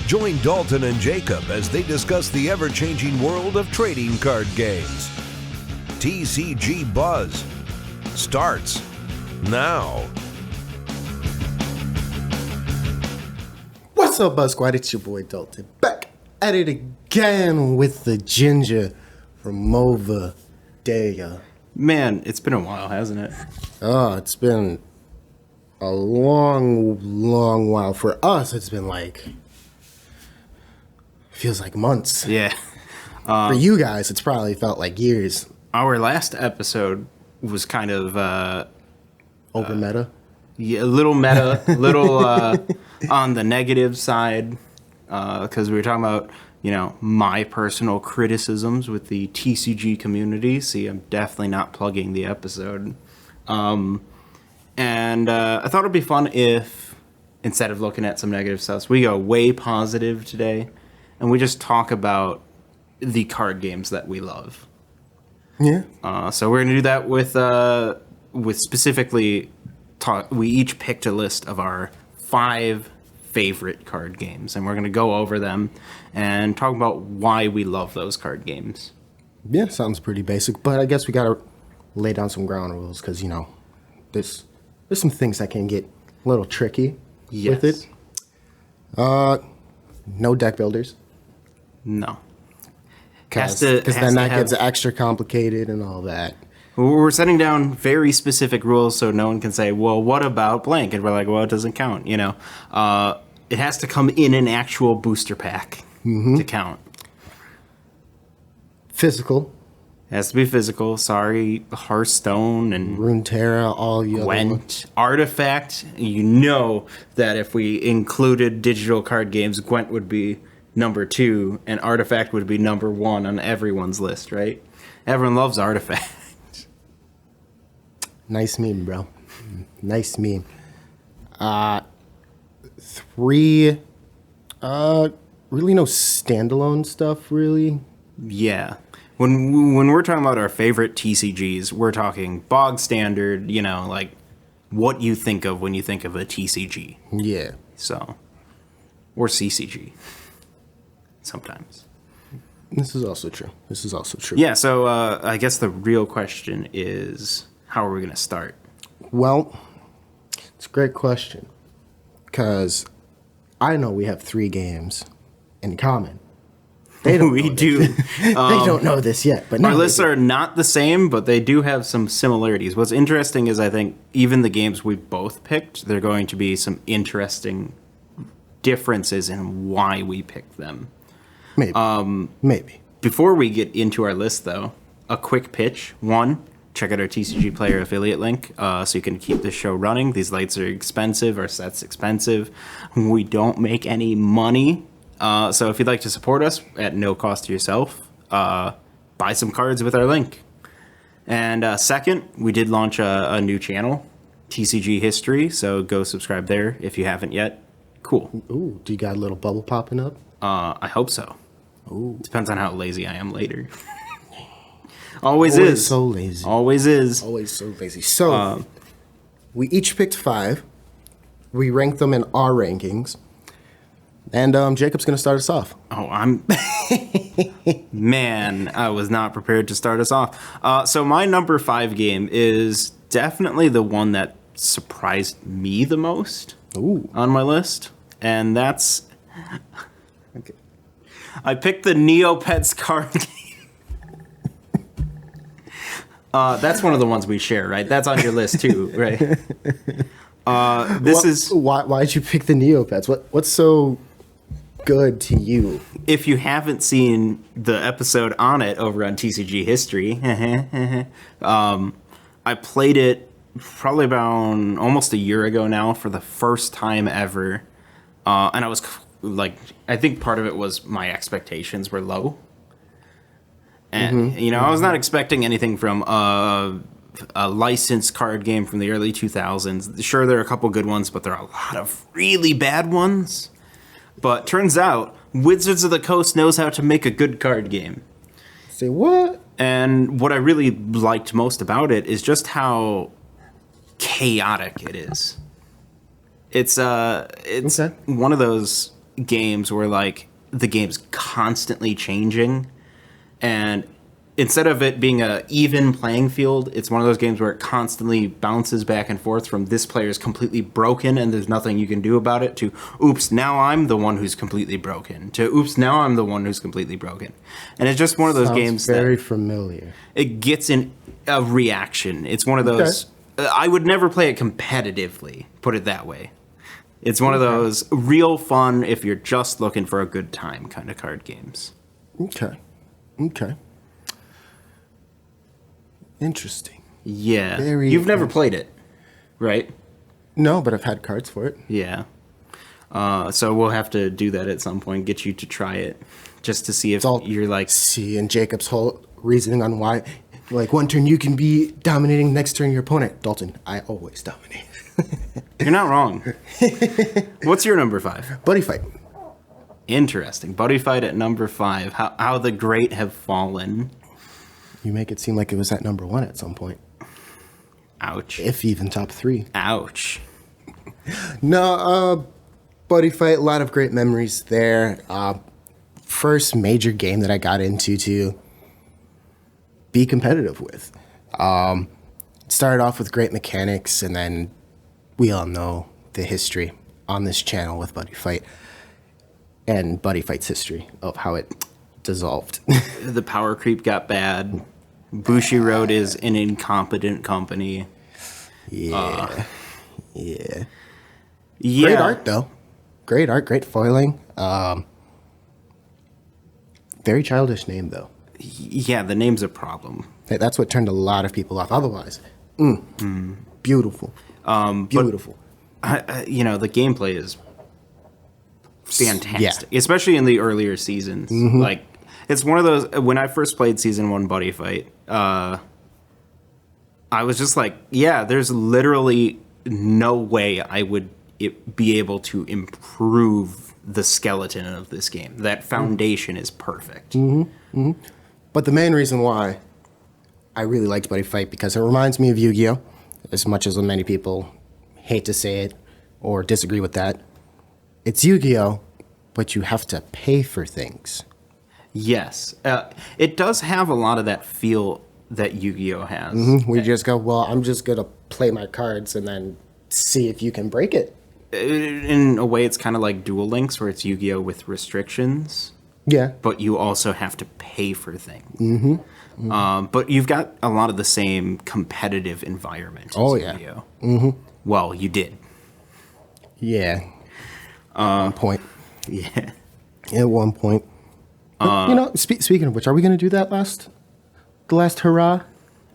Join Dalton and Jacob as they discuss the ever-changing world of trading card games. TCG Buzz starts now. What's up, Buzz Squad? It's your boy Dalton, back at it again with the ginger from over there. Man, it's been a while, hasn't it? Oh, it's been a long while. For us, it's been feels like months. Yeah. For you guys, it's probably felt like years. Our last episode was kind of Over meta. yeah, a little meta, little on the negative side, because we were talking about, my personal criticisms with the TCG community. See, I'm definitely not plugging the episode. And I thought it'd be fun if, instead of looking at some negative stuff, we go way positive today, and we just talk about the card games that we love. Yeah. So we're gonna do that with specifically talk. We each picked a list of our 5 favorite card games, and we're gonna go over them and talk about why we love those card games. Yeah, sounds pretty basic, but I guess we gotta lay down some ground rules because there's some things that can get a little tricky with it. No deck builders. No. Because then that gets extra complicated and all that. We're setting down very specific rules so no one can say, well, what about blank? And we're like, well, it doesn't count, It has to come in an actual booster pack to count. Physical. It has to be physical. Sorry, Hearthstone and Runeterra, all the other ones. Gwent. Artifact. You know that if we included digital card games, Gwent would be number 2 and Artifact would be number 1 on everyone's list, right? Everyone loves Artifact. Nice meme, bro. Nice meme. 3, really no standalone stuff, really. Yeah. When we're talking about our favorite TCGs, we're talking bog standard, like what you think of when you think of a TCG. Yeah. So, or CCG. Sometimes. This is also true. Yeah, so I guess the real question is, how are we going to start? Well, it's a great question. Because I know we have 3 games in common. They don't we know do. They don't know this yet. But our lists are not the same, but they do have some similarities. What's interesting is I think even the games we both picked, there are going to be some interesting differences in why we picked them. Maybe. Before we get into our list, though, a quick pitch. 1, check out our TCG Player affiliate link so you can keep this show running. These lights are expensive. Our set's expensive. We don't make any money. So if you'd like to support us at no cost to yourself, buy some cards with our link. And second, we did launch a new channel, TCG History, so go subscribe there if you haven't yet. Cool. Ooh, do you got a little bubble popping up? I hope so. Ooh. Depends on how lazy I am later. Always is. So lazy. Always is. Always so lazy. So, we each picked 5. We ranked them in our rankings. And Jacob's going to start us off. Oh, Man, I was not prepared to start us off. So my number 5 game is definitely the one that surprised me the most on my list. And that's... Okay. I picked the Neopets card game. That's one of the ones we share, right? That's on your list too, right? Why'd you pick the Neopets? What's so good to you? If you haven't seen the episode on it over on TCG History, I played it probably about almost a year ago now for the first time ever. And I was I think part of it was my expectations were low. And, I was not expecting anything from a licensed card game from the early 2000s. Sure, there are a couple good ones, but there are a lot of really bad ones. But turns out, Wizards of the Coast knows how to make a good card game. Say what? And what I really liked most about it is just how chaotic it is. It's Okay. one of those games where like the game's constantly changing, and instead of it being a even playing field, it's one of those games where it constantly bounces back and forth from this player is completely broken and there's nothing you can do about it to oops, now I'm the one who's completely broken to oops, now I'm the one who's completely broken. And it's just one of those games very that familiar. it gets in a reaction. It's one of those I would never play it competitively, put it that way. It's one of those real fun if you're just looking for a good time kind of card games. Okay. Interesting. Yeah. You've never played it, right? No, but I've had cards for it. Yeah. So we'll have to do that at some point, get you to try it, just to see if you're like... See, and Jacob's whole reasoning on why, like, one turn you can be dominating, next turn your opponent. Dalton, I always dominate. You're not wrong. What's your number 5? Buddy Fight. Interesting. Buddy Fight at number 5. How the great have fallen. You make it seem like it was at number 1 at some point. Ouch. If even top 3. Ouch. No, Buddy Fight, a lot of great memories there. First major game that I got into to be competitive with. Started off with great mechanics, and then we all know the history on this channel with Buddy Fight and Buddy Fight's history of how it dissolved. The power creep got bad. Bushiroad is an incompetent company. Yeah. Yeah. Great art, though. Great art, great foiling. Very childish name, though. Yeah, the name's a problem. That's what turned a lot of people off. Otherwise, beautiful. Beautiful. But, the gameplay is fantastic, especially in the earlier seasons. Like, it's one of those, when I first played Season 1 Buddy Fight, I was just like, yeah, there's literally no way I would be able to improve the skeleton of this game. That foundation is perfect. But the main reason why I really liked Buddy Fight, because it reminds me of Yu-Gi-Oh! As much as many people hate to say it or disagree with that. It's Yu-Gi-Oh!, but you have to pay for things. Yes. It does have a lot of that feel that Yu-Gi-Oh! Has. We just go, well, I'm just going to play my cards and then see if you can break it. In a way, it's kind of like Duel Links, where it's Yu-Gi-Oh! With restrictions. Yeah. But you also have to pay for things. But you've got a lot of the same competitive environment as Yu-Gi-Oh! Well, you did. Yeah. At one point. Yeah. At one point. But, speaking of which, are we going to do the last hurrah?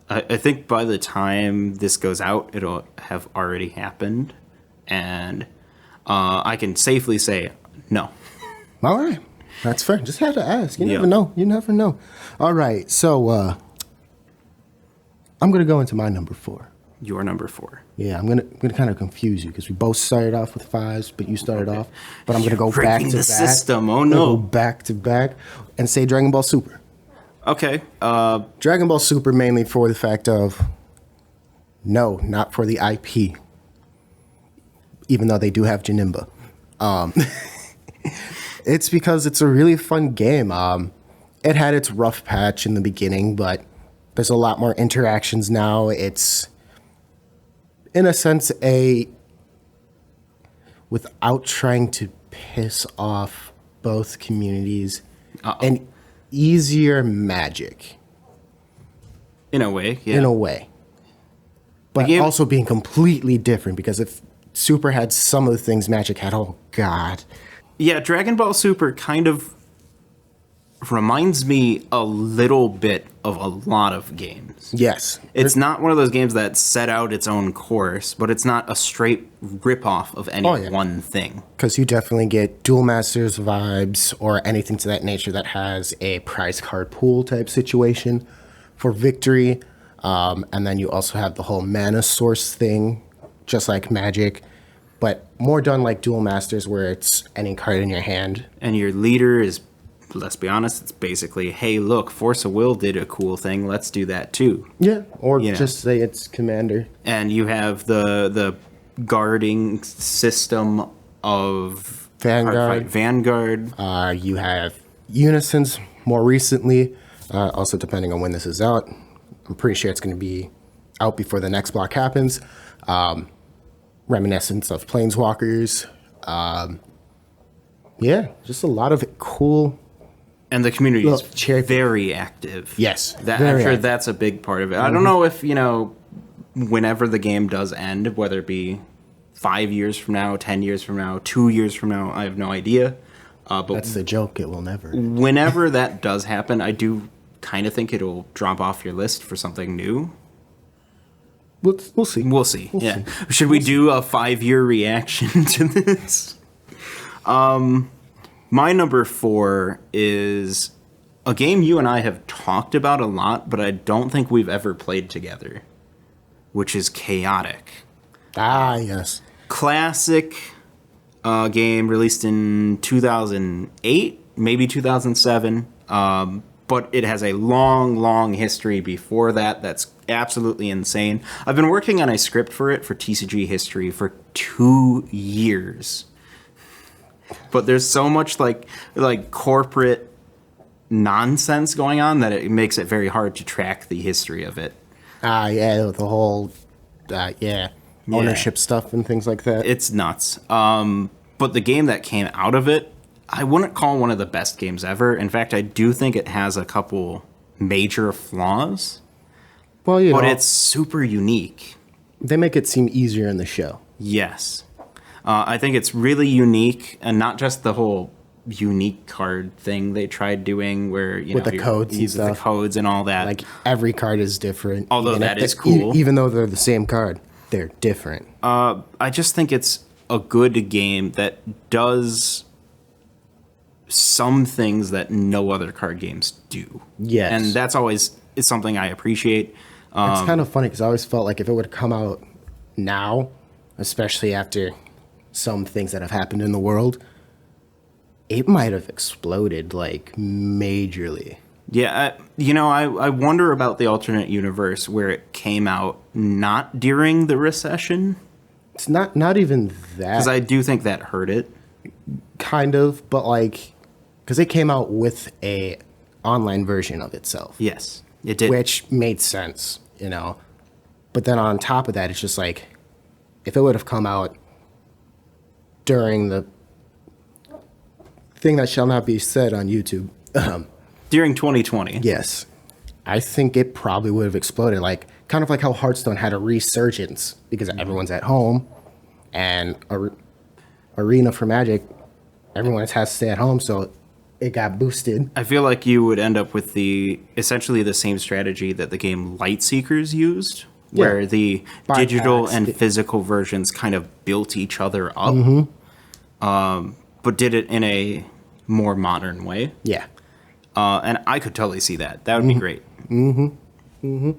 I think by the time this goes out, it'll have already happened. And I can safely say no. All right. That's fair. Just had to ask. You never know. You never know. All right. So I'm going to go into my number 4. Your number 4. Yeah, I'm gonna kind of confuse you because we both started off with 5s, but you started off. But I'm gonna go You're back to breaking the back. system. Oh no! Go back to back and say Dragon Ball Super. Okay. Dragon Ball Super mainly for the fact of no, not for the IP. Even though they do have Janemba. It's because it's a really fun game. It had its rough patch in the beginning, but there's a lot more interactions now. It's, in a sense, without trying to piss off both communities, an easier Magic. In a way, yeah. In a way. But also being completely different, because if Super had some of the things Magic had, oh god. Yeah, Dragon Ball Super kind of reminds me a little bit of a lot of games. Yes. It's not one of those games that set out its own course, but it's not a straight rip-off of any one thing. Because you definitely get Duel Masters vibes or anything to that nature that has a prize card pool type situation for victory. And then you also have the whole mana source thing, just like Magic, but more done like Duel Masters, where it's any card in your hand. And your leader is, let's be honest, it's basically, hey, look, Force of Will did a cool thing. Let's do that too. Yeah, or just say it's Commander. And you have the guarding system of Vanguard. Vanguard. You have Unisons more recently. Also, depending on when this is out, I'm pretty sure it's going to be out before the next block happens. Reminiscence of Planeswalkers. Yeah, just a lot of cool. And the community is cherry very active. Yes, I'm very sure active. that's a big part of it. I don't know if, whenever the game does end, whether it be 5 years from now, 10 years from now, 2 years from now, I have no idea. But That's the joke. It will never. whenever that does happen, I do kind of think it'll drop off your list for something new. We'll see. We'll see. Should we do a 5-year reaction to this? My number 4 is a game you and I have talked about a lot, but I don't think we've ever played together, which is Chaotic. Ah, yes. Classic game released in 2008, maybe 2007, but it has a long history before that that's absolutely insane. I've been working on a script for it for TCG history for 2 years. But there's so much like corporate nonsense going on that it makes it very hard to track the history of it. Yeah, the whole, ownership stuff and things like that. It's nuts. But the game that came out of it, I wouldn't call one of the best games ever. In fact, I do think it has a couple major flaws. Well, but it's super unique. They make it seem easier in the show. Yes. I think it's really unique, and not just the whole unique card thing they tried doing where, with the codes and stuff. The codes and all that. Like, every card is different. Although that is cool. Even though they're the same card, they're different. I just think it's a good game that does some things that no other card games do. Yes. And that's always is something I appreciate. It's kind of funny because I always felt like if it would have come out now, especially after some things that have happened in the world, it might have exploded, like, majorly. Yeah, I wonder about the alternate universe where it came out not during the recession. It's not even that. Because I do think that hurt it. Kind of, but, like, because it came out with a online version of itself. Yes, it did. Which made sense, But then on top of that, it's just like, if it would have come out during the thing that shall not be said on YouTube. During 2020. Yes. I think it probably would have exploded. Like, kind of like how Hearthstone had a resurgence because everyone's at home, and Arena for Magic, everyone has to stay at home, so it got boosted. I feel like you would end up with essentially the same strategy that the game Lightseekers used, where the digital and physical versions kind of built each other up, but did it in a more modern way. Yeah. And I could totally see that. That would be great. The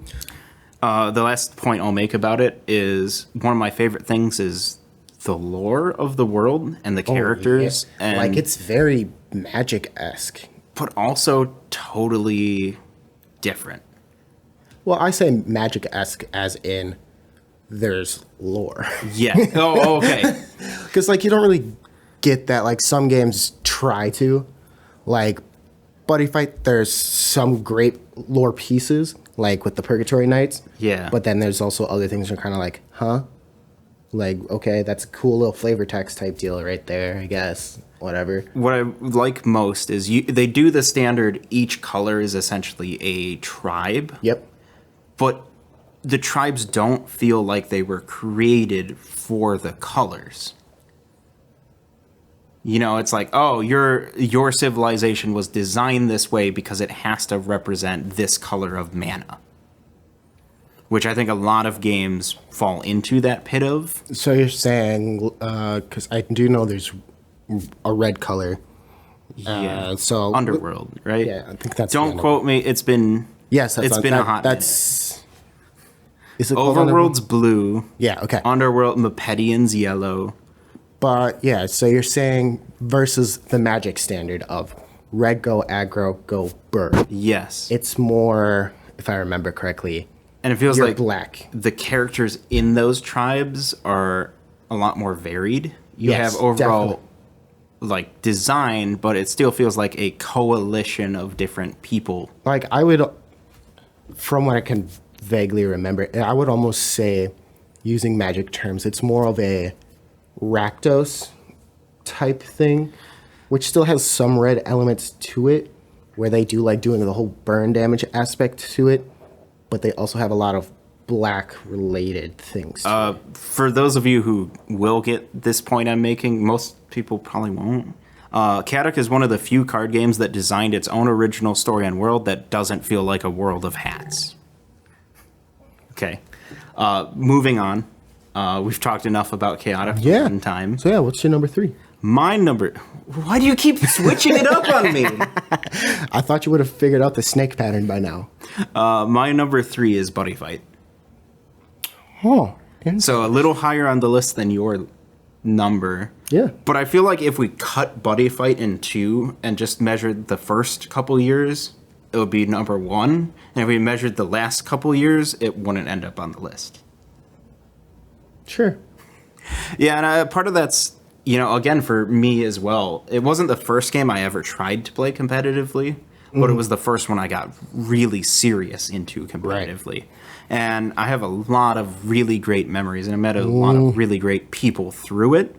last point I'll make about it is one of my favorite things is the lore of the world and the characters. Yeah. And like, it's very Magic-esque. but also totally different. Well, I say Magic-esque as in there's lore. Yeah. Oh, okay. Because, like, you don't really get that. Like, some games try to. Like, Buddy Fight, there's some great lore pieces, like with the Purgatory Knights. Yeah. But then there's also other things that are kind of like, huh? Like, okay, that's a cool little flavor text type deal right there, I guess. Whatever. What I like most is they do the standard, each color is essentially a tribe. Yep. But the tribes don't feel like they were created for the colors. It's like, oh, your civilization was designed this way because it has to represent this color of mana. Which I think a lot of games fall into that pit of. So you're saying, because I do know there's a red color. Yeah. So Underworld, right? Yeah, I think that's. Don't quote me. It's been. Yes, it's been a hot minute. Is it called Overworld's blue. Yeah. Okay. Underworld Mepedian's yellow. But yeah, so you're saying versus the Magic standard of red go aggro go bird. Yes. It's more, if I remember correctly, and it feels you're like black. The characters in those tribes are a lot more varied. You Yes, have overall definitely. like design, but it still feels like a coalition of different people. Like, I would, from what I can vaguely remember, I would almost say, using Magic terms, it's more of a Rakdos type thing, which still has some red elements to it, where they do like doing the whole burn damage aspect to it, but they also have a lot of black related things. For those of you who will get this point I'm making, most people probably won't. Kadok is one of the few card games that designed its own original story and world that doesn't feel like a world of hats. Okay. Moving on. We've talked enough about Chaotic for one time. So yeah, what's your number 3? My number... Why do you keep switching it up on me? I thought you would have figured out the snake pattern by now. My number 3 is Buddy Fight. Oh. So a little higher on the list than your number. Yeah. But I feel like if we cut Buddy Fight in 2 and just measured the first couple years, it would be number 1. And if we measured the last couple years, it wouldn't end up on the list. Sure. Yeah, and part of that's, you know, again, for me as well, it wasn't the first game I ever tried to play competitively, but it was the first one I got really serious into competitively. Right. And I have a lot of really great memories, and I met a lot of really great people through it.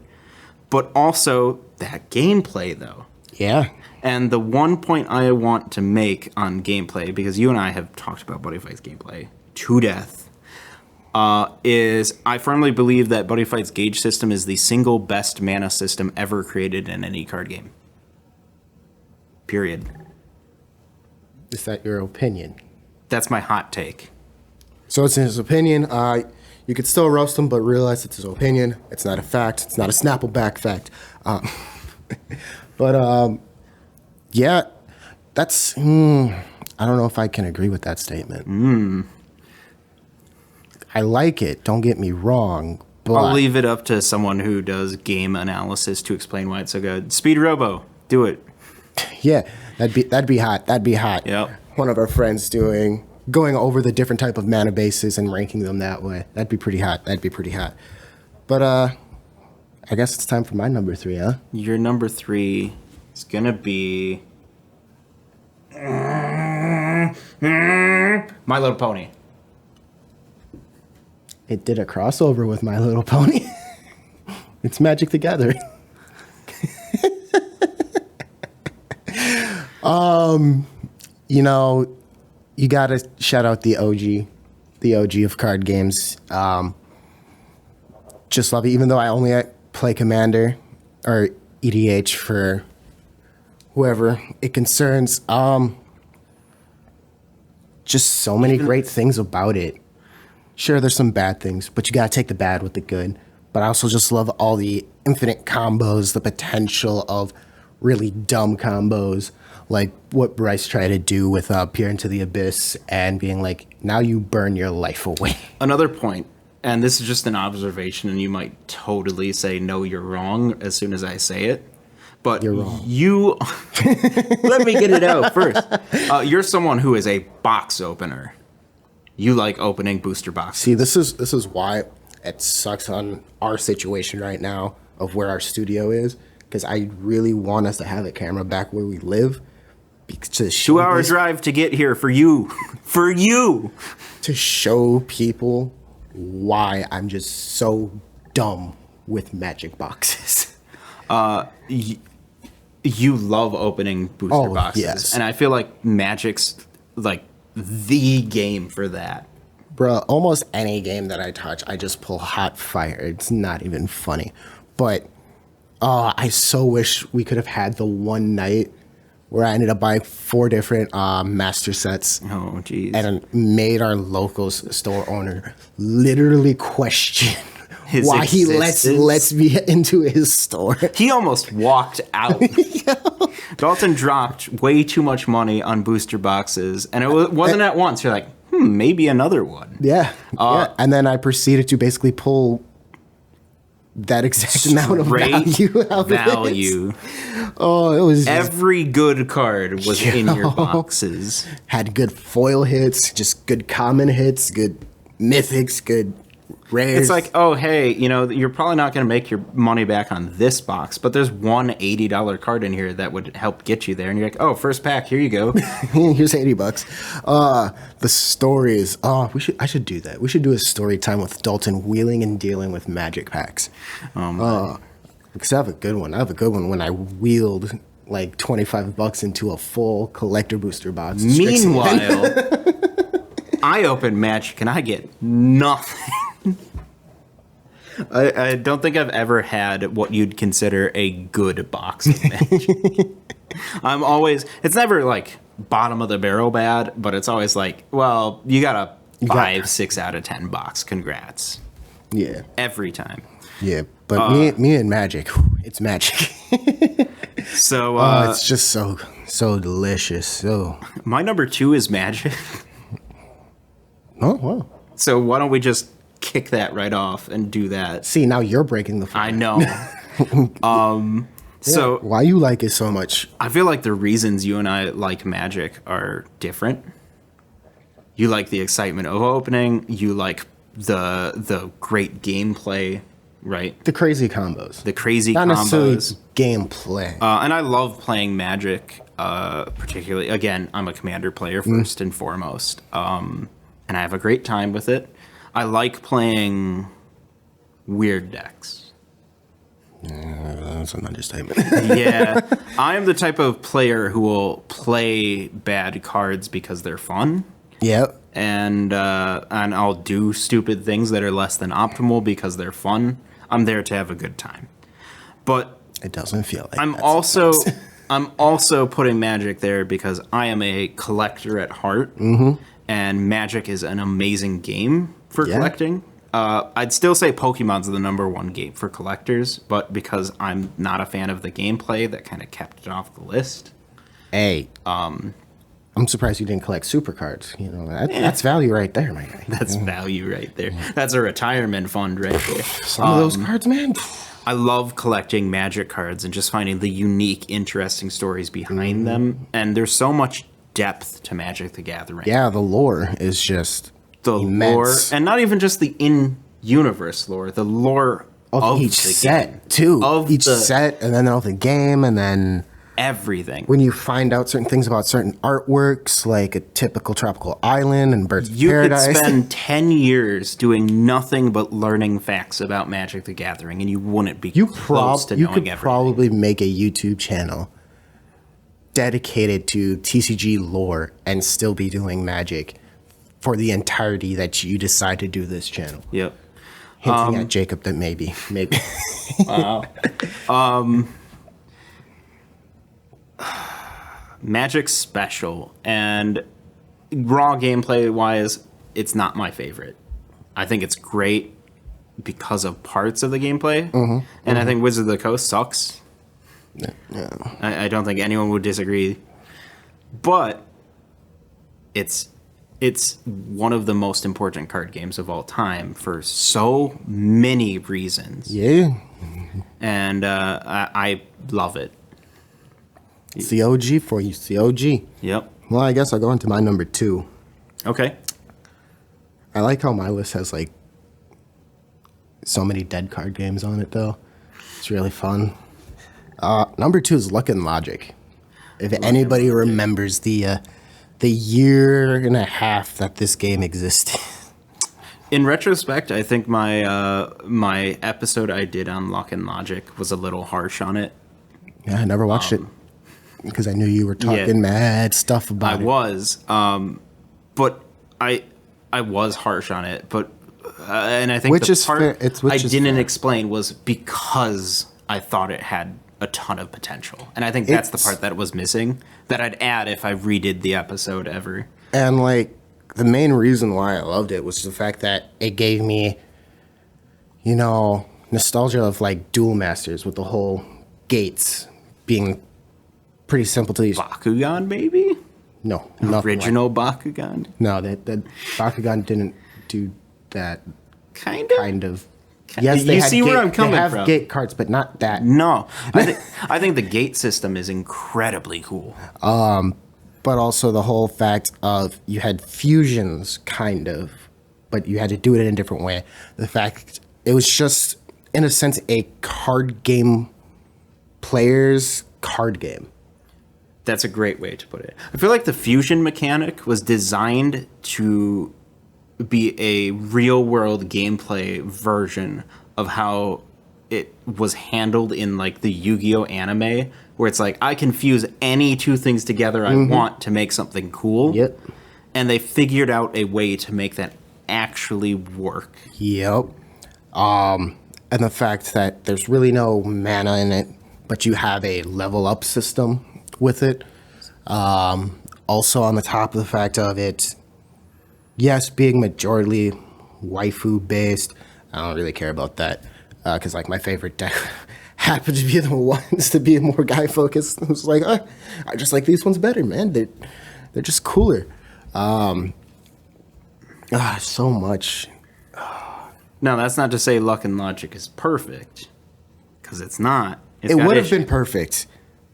But also that gameplay, though. Yeah. And the one point I want to make on gameplay, because you and I have talked about Buddy Fight's gameplay to death, is I firmly believe that Buddy Fight's gauge system is the single best mana system ever created in any card game. Period. Is that your opinion? That's my hot take. So it's his opinion. You could still roast him, but realize it's his opinion. It's not a fact. It's not a Snappleback fact. Yeah, that's... I don't know if I can agree with that statement. I like it. Don't get me wrong. But I'll leave it up to someone who does game analysis to explain why it's so good. Speed Robo, do it. Yeah, that'd be hot. That'd be hot. Yep. One of our friends going over the different type of mana bases and ranking them that way. That'd be pretty hot. But I guess it's time for my number 3, huh? Your number 3 is gonna be My Little Pony. It did a crossover with My Little Pony. It's Magic the Gathering. You know, you gotta shout out the OG of card games. Just love it, even though I only play Commander or EDH for whoever it concerns. Just so many great things about it. Sure, there's some bad things, but you gotta take the bad with the good. But I also just love all the infinite combos, the potential of really dumb combos, like what Bryce tried to do with Peer into the Abyss and being like, now you burn your life away. Another point, and this is just an observation, and you might totally say, no, you're wrong as soon as I say it. But you're wrong. Let me get it out first. You're someone who is a box opener. You like opening booster boxes. See, this is why it sucks on our situation right now of where our studio is, because I really want us to have a camera back where we live. To 2-hour drive to get here for you. For you. To show people why I'm just so dumb with Magic boxes. You love opening booster boxes. Yes. And I feel like Magic's like the game for that. Bruh, almost any game that I touch, I just pull hot fire. It's not even funny. But I so wish we could have had the one night where I ended up buying 4 different master sets. Oh, jeez. And made our local store owner literally question his why existence? he lets me into his store. He almost walked out. Dalton dropped way too much money on booster boxes, and it wasn't at once. You're like, maybe another one. Yeah. And then I proceeded to basically pull that exact amount of value out of it. Oh, it was every good card was in your boxes. Had good foil hits, just good common hits, good mythics, good rares. It's like, oh, hey, you're probably not going to make your money back on this box, but there's one $80 card in here that would help get you there. And you're like, oh, first pack, here you go. Here's $80. The stories. Oh, I should do that. We should do a story time with Dalton wheeling and dealing with Magic packs. Because I have a good one. I have a good one when I wheeled like $25 into a full collector booster box. Meanwhile, I open Magic and I get nothing. I don't think I've ever had what you'd consider a good box of Magic. It's never like bottom of the barrel bad, but it's always like, well, you got a 6 out of 10 box. Congrats. Yeah. Every time. Yeah, but me and Magic, it's magic. So it's just so delicious. So my number 2 is Magic. Oh, wow. So why don't we just kick that right off and do that? See, now you're breaking the floor. I know. So why you like it so much? I feel like the reasons you and I like Magic are different. You like the excitement of opening. You like the great gameplay, right? The crazy combos. Not necessarily gameplay. And I love playing Magic, particularly. Again, I'm a Commander player first and foremost. And I have a great time with it. I like playing weird decks. That's an understatement. Yeah. I am the type of player who will play bad cards because they're fun. Yep. And I'll do stupid things that are less than optimal because they're fun. I'm there to have a good time. But it doesn't feel like I'm also putting Magic there because I am a collector at heart. Mm-hmm. And Magic is an amazing game for collecting. I'd still say Pokemon's the number one game for collectors, but because I'm not a fan of the gameplay, that kind of kept it off the list. Hey, I'm surprised you didn't collect super cards. That's value right there, my guy. That's value right there. That's a retirement fund right there. Some of those cards, man. I love collecting Magic cards and just finding the unique, interesting stories behind them. And there's so much depth to Magic the Gathering. Yeah, the lore is just the immense. Lore, and not even just the in-universe lore, the lore of each the set game. too. Of each set, and then of the game, and then everything. When you find out certain things about certain artworks, like a typical tropical island and Birds of Paradise. You could spend 10 years doing nothing but learning facts about Magic the Gathering, and you wouldn't be close to knowing everything. You could probably make a YouTube channel dedicated to TCG lore and still be doing Magic for the entirety that you decide to do this channel. Yep. Hinting at Jacob that maybe. Wow. Magic's special, and raw gameplay wise, it's not my favorite. I think it's great because of parts of the gameplay, and I think Wizard of the Coast sucks. Yeah. I don't think anyone would disagree, but it's one of the most important card games of all time for so many reasons. Yeah. And I love it. It's the OG for you. It's the OG. Yep. Well, I guess I'll go into my number 2. Okay. I like how my list has like so many dead card games on it, though. It's really fun. Number 2 is Luck and Logic. If anybody remembers the year and a half that this game existed. In retrospect, I think my episode I did on Luck and Logic was a little harsh on it. Yeah, I never watched it because I knew you were talking mad stuff about it. I was, but I was harsh on it. But and I think the part I didn't explain was because I thought it had a ton of potential, and I think that's the part that was missing that I'd add if I redid the episode ever. And like the main reason why I loved it was the fact that it gave me, nostalgia of like Duel Masters with the whole gates being pretty simple to use. Bakugan, baby? No, original Bakugan. No, that Bakugan didn't do that. Kind of. Yes, you see where I'm coming from. They have gate cards, but not that. No, I think the gate system is incredibly cool. But also the whole fact of you had fusions, kind of, but you had to do it in a different way. The fact it was just, in a sense, a card game player's card game. That's a great way to put it. I feel like the fusion mechanic was designed to be a real world gameplay version of how it was handled in like the Yu-Gi-Oh anime, where it's like I can fuse any two things together I want to make something cool. Yep. And they figured out a way to make that actually work. Yep. And the fact that there's really no mana in it, but you have a level up system with it. Also on the top of the fact of it, yes, being majority waifu based, I don't really care about that. Because like my favorite deck happened to be the ones to be more guy focused. It was like, I just like these ones better, man. They're just cooler. So much. Now, that's not to say Luck and Logic is perfect, because it's not. It would have been perfect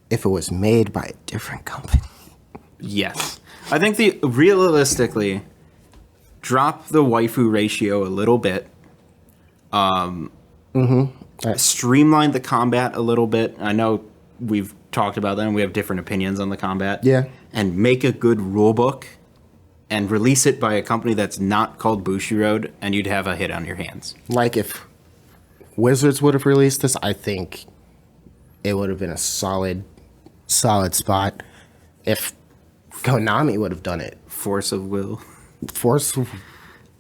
if it was made by a different company. Yes. I think realistically, drop the waifu ratio a little bit. Streamline the combat a little bit. I know we've talked about that and we have different opinions on the combat. Yeah. And make a good rule book and release it by a company that's not called Bushiroad, and you'd have a hit on your hands. Like if Wizards would have released this, I think it would have been a solid spot. If Konami would have done it. Force of Will.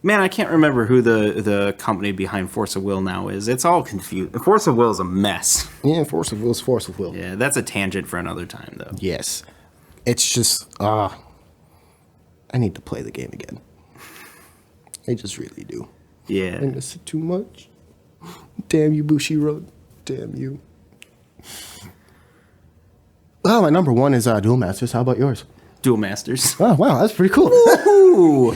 Man, I can't remember who the company behind Force of Will now is. It's all confused. Force of Will is a mess. Yeah, Force of Will is Force of Will. Yeah, that's a tangent for another time, though. Yes. It's just, I need to play the game again. I just really do. Yeah. I miss it too much. Damn you, Bushiroad. Damn you. Well, my number one is Duel Masters. How about yours? Duel Masters. Oh, wow, that's pretty cool. Ooh.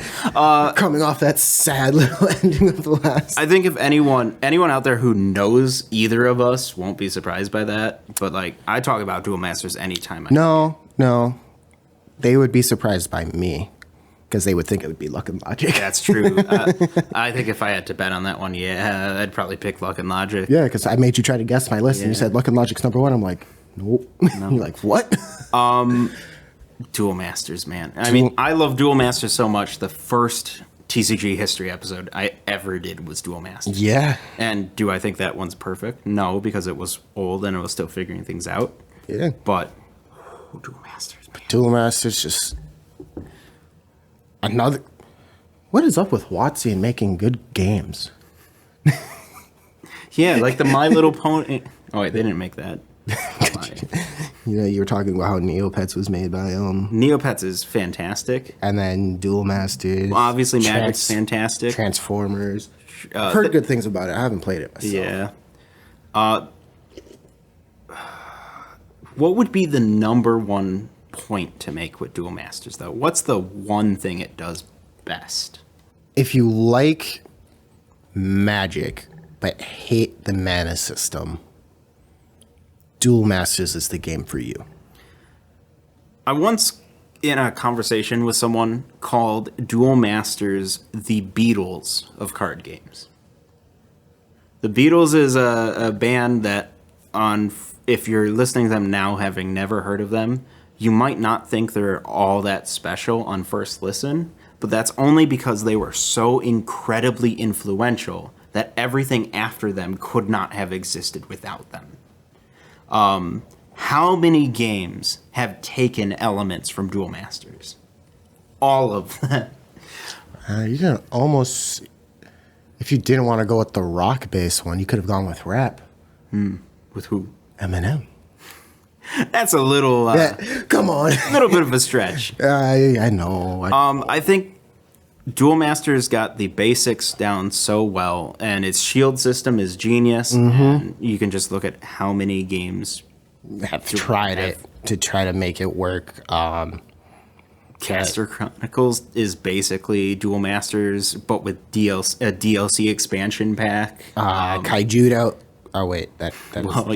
Coming off that sad little ending of the last. I think if anyone out there who knows either of us won't be surprised by that. But like, I talk about Duel Masters anytime. No. They would be surprised by me because they would think it would be Luck and Logic. That's true. I think if I had to bet on that one, yeah, I'd probably pick Luck and Logic. Yeah, because I made you try to guess my list and you said Luck and Logic's number one. I'm like, nope. No. You're like, what? Duel Masters, man. I mean, I love Duel Masters so much. The first TCG history episode I ever did was Duel Masters. Yeah. And do I think that one's perfect? No, because it was old and it was still figuring things out. Yeah. But Duel Masters, man. Duel Masters just another. What is up with WotC and making good games? Yeah, like the My Little Pony. Oh wait, they didn't make that. Yeah, you were talking about how Neopets was made by Neopets is fantastic, and then Duel Masters. Well, obviously, Magic's fantastic. Transformers. I've heard good things about it. I haven't played it myself. Yeah. What would be the number one point to make with Duel Masters, though? What's the one thing it does best? If you like Magic but hate the mana system, Duel Masters is the game for you. I once, in a conversation with someone, called Duel Masters the Beatles of card games. The Beatles is a band that, if you're listening to them now having never heard of them, you might not think they're all that special on first listen, but that's only because they were so incredibly influential that everything after them could not have existed without them. How many games have taken elements from Duel Masters? All of them. You can almost, if you didn't want to go with the rock-based one, you could have gone with rap. With who? Eminem. That's a little... come on. A little bit of a stretch. I know. I think Duel Masters got the basics down so well, and its shield system is genius. And you can just look at how many games have tried it to try to make it work. Caster Chronicles is basically Duel Masters, but with a DLC expansion pack. Kaijudo. Oh wait, that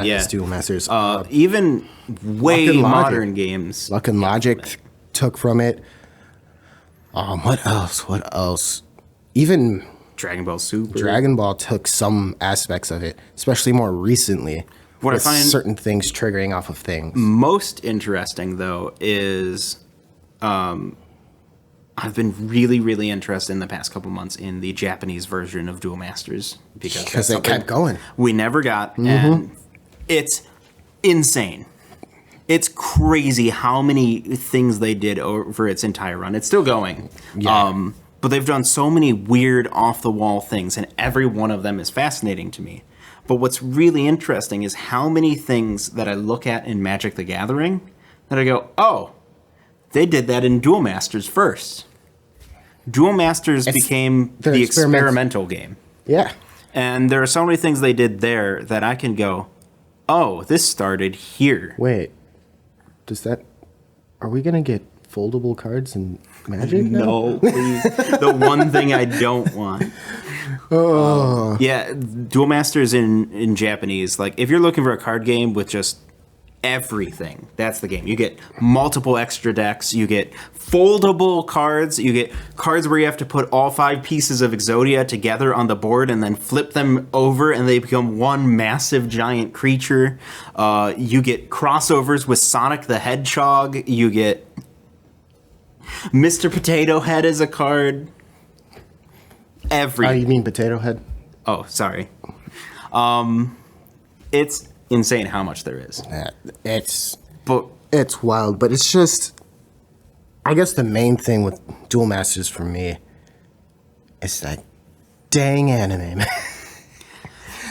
is Duel Masters. Even way modern games. Luck and Logic took from it. What else? even Dragon Ball Super. Dragon Ball took some aspects of it, especially more recently. What I with find certain things triggering off of things. most interesting, though, is I've been really, really interested in the past couple months in the Japanese version of Duel Masters Because they kept going. we never got, and it's insane. It's crazy how many things they did over its entire run. It's still going. Yeah. But they've done so many weird, off-the-wall things, and every one of them is fascinating to me. But what's really interesting is how many things that I look at in Magic the Gathering that I go, oh, they did that in Duel Masters first. Duel Masters became the experimental game. Yeah. And there are so many things they did there that I can go, oh, this started here. Wait. Are we going to get foldable cards in Magic now? No, please. The one thing I don't want. Oh. Yeah, Duel Masters in Japanese. Like, if you're looking for a card game with just everything, that's the game. You get multiple extra decks. You get foldable cards. You get cards where you have to put all 5 pieces of Exodia together on the board and then flip them over and they become one massive giant creature. You get crossovers with Sonic the Hedgehog. You get Mr. Potato Head as a card. You mean Potato Head? Oh, sorry. It's insane how much there is. It's But wild, but it's just, I guess the main thing with Duel Masters for me is that dang anime, man.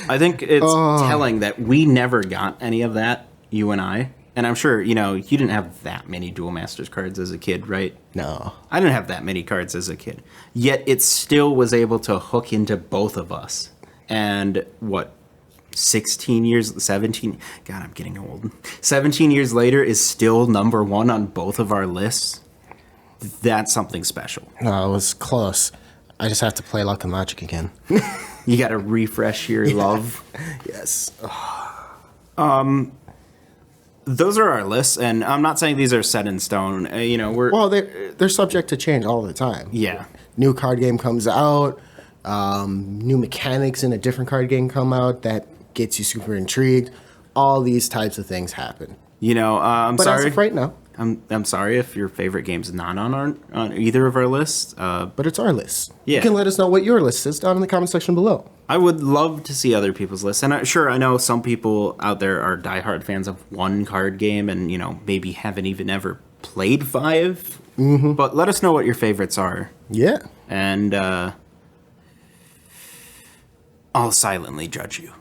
I think it's telling that we never got any of that, you and I. And I'm sure, you didn't have that many Duel Masters cards as a kid, right? No. I didn't have that many cards as a kid. Yet it still was able to hook into both of us. And 17, God, I'm getting old. 17 years later is still number 1 on both of our lists. That's something special. No, it was close. I just have to play Luck and Logic again. You got to refresh your love. Yes. Those are our lists, and I'm not saying these are set in stone. Well, they're subject to change all the time. Yeah. New card game comes out, new mechanics in a different card game come out that gets you super intrigued. All these types of things happen. I'm But sorry. as of right now, I'm sorry if your favorite game's not on either of our lists. but it's our list. Yeah. You can let us know what your list is down in the comment section below. I would love to see other people's lists, and I know some people out there are diehard fans of one card game, and maybe haven't even ever played 5. Mm-hmm. But let us know what your favorites are. Yeah. And I'll silently judge you.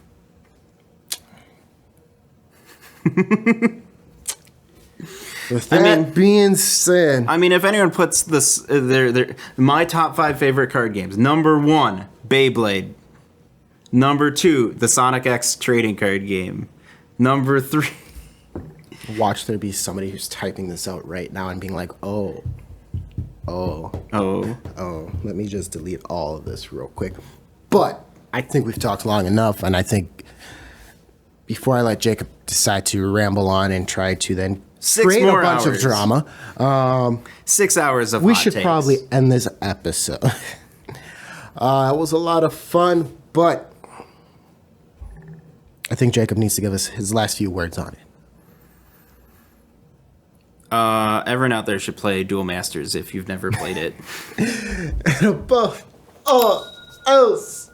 With that being said, I mean, if anyone puts this, my top 5 favorite card games: number 1, Beyblade; number 2, the Sonic X trading card game; number 3. watch there be somebody who's typing this out right now and being like, oh, let me just delete all of this real quick. But I think we've talked long enough, and I think before I let Jacob decide to ramble on and try to then create a bunch of drama, 6 hours of we hot should takes. probably end this episode. It was a lot of fun, but I think Jacob needs to give us his last few words on it. Everyone out there should play Duel Masters if you've never played it. And above all else,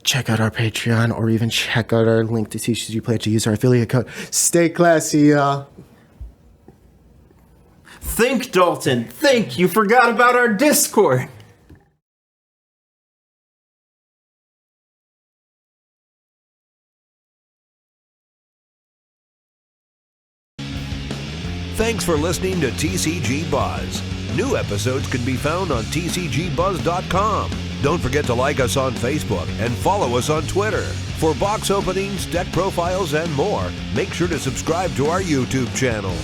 check out our Patreon or even check out our link to TCG Play to use our affiliate code. Stay classy, y'all. Think, Dalton. Think. You forgot about our Discord. Thanks for listening to TCG Buzz. New episodes can be found on TCGBuzz.com. Don't forget to like us on Facebook and follow us on Twitter. For box openings, deck profiles, and more, make sure to subscribe to our YouTube channel.